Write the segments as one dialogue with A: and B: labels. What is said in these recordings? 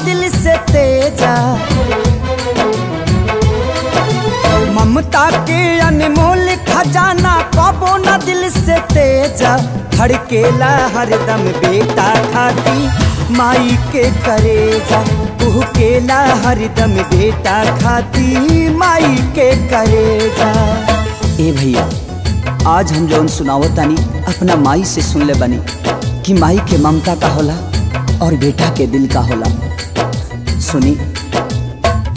A: दिल से तेजा, ममता के अनमोल खजाना कबो न दिल से तेजा। धड़केला हरदम बेटा खाती माई के करेजा, कुहकेला हरदम बेटा खाती माई के करेजा।
B: ए भैया, आज हम जौन सुनावतानी अपना माई से सुन ले बनी कि माई के ममता का होला और बेटा के दिल का होला। सुनी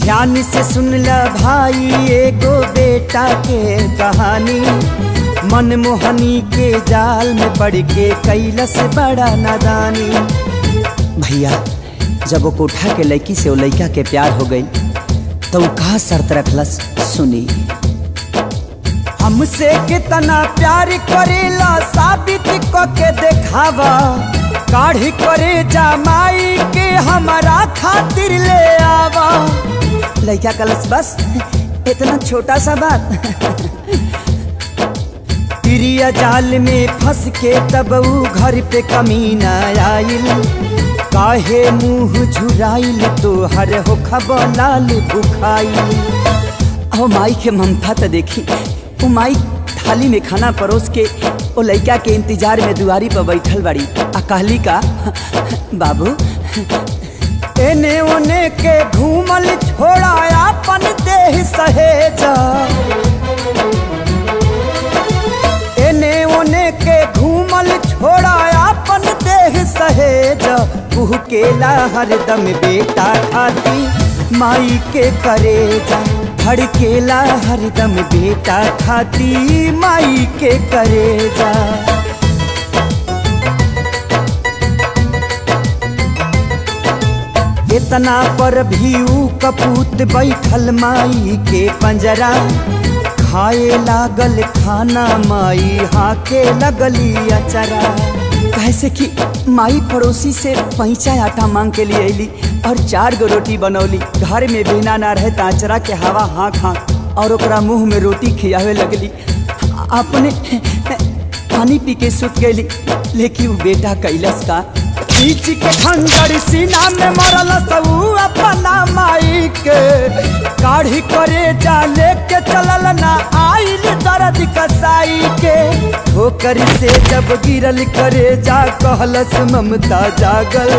A: ध्यान से सुन ल भाई एगो बेटा के कहानी, मनमोहनी के जाल में पड़ के कैलस बड़ा नादानी।
B: भैया, जब वो कोठा के लड़की से वो लड़का के प्यार हो गई तो वो कहा शर्त रखलस, सुनी।
A: हमसे कितना प्यार करेला साबित करके देखावा, काढ़ी करे जमाई के हमारा खातिर ले आवा।
B: लड़का कलस बस इतना छोटा सा बात।
A: प्रिया जाल में फंस के तब ऊ घर पे कमीना आइल, काहे मुँह झुराइल तो हर हो खबर लाल बुखाइल।
B: ओ माई के ममता तो देखी, वो माई थाली में खाना परोस के वो लड़का के इंतजार में दुआरी पर बैठल बड़ी। कहली का, बाबू
A: एने ओने के घूमल छोड़ा अपन देह सहेजा, एने ओने के घूमल छोड़ा अपन देह सहेजा। कुहकेला हरदम बेटा खाती माई के करेजा, धड़केला हरदम बेटा खाती माई के करेजा। इतना पर भी ऊ कपूत बैठल माई के पंजरा, खाए लागल खाना माई हाके लगली अचरा।
B: कैसे कि माई पड़ोसी से पैंचा आटा मांग के लिए अली और 4 गो रोटी बनौली। घर में बिना ना रहे ताचरा के हवा हाँक हाँक और ओकरा मुँह में रोटी खियावे लगली। अपने पानी पी के सुत गई, लेकिन वो बेटा कैलस का, खींच के खंजर सीना में मरल सब अपना माई के। काढ़ी करे जा लेके चलल ना आइल दर्द कसाई के। ठोकर से जब गिरल करे जा कहलस ममता जागल,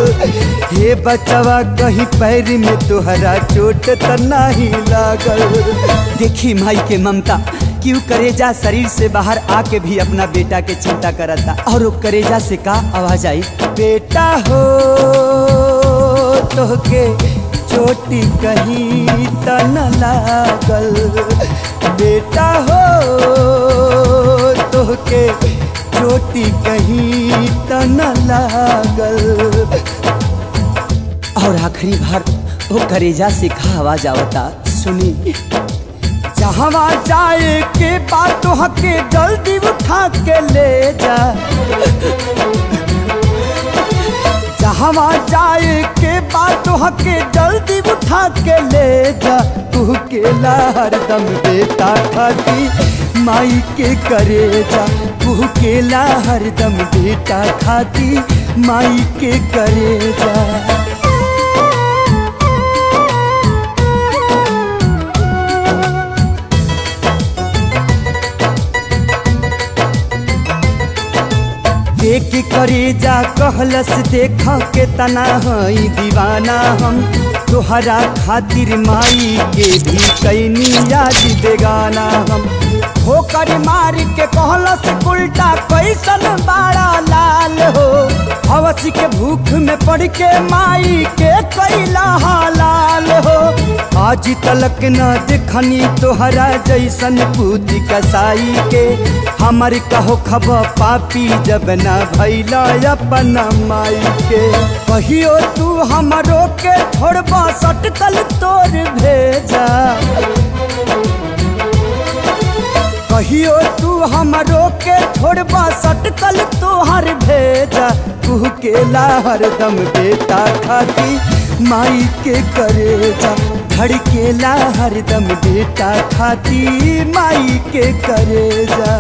B: हे बचवा कहीं पैर में तोहरा चोट त नहीं लागल। देखी माई के ममता, क्यों करेजा शरीर से बाहर आके भी अपना बेटा के चिंता करता। और वो करेजा से का आवाज आई,
A: बेटा हो तोहके चोटी कहीं त न लागल, बेटा हो तोहके चोटी कहीं त न लागल।
B: और आखिरी बार वो करेजा से का आवाज आवता, सुनी।
A: जहाँ जाए के बात हके जल्दी उठा के ले जा, जहाँ जाए के बात हके जल्दी उठा के ले जा। तू केला हरदम बेटा खाती माई के करेजा, तू केला हरदम बेटा खाती माई के करेजा। एक करेजा कहलस देखा के तना हई दीवाना हम, तोहरा खातिर माई के भी कैनी याद बेगाना हम। ठोकर मार के कहलस उल्टा कैसन बड़ा लाल हो, हवस के भूख में पड़ के माई के कैला हालाल हो। आज तलक न देखनी तोहरा जैसन पूती कसाई के, हमर कहो खब पापी जब न भैला अपन माई के। कहियो तू हमरो के छोड़बा सटकल तोर भेजा, कहियो तू हमरो के छोड़बा सटकल तोहर भेजा। तू केला हरदम बेटा खाती माई के करेजा, धड़केला हरदम बेटा खाती माई के करेजा।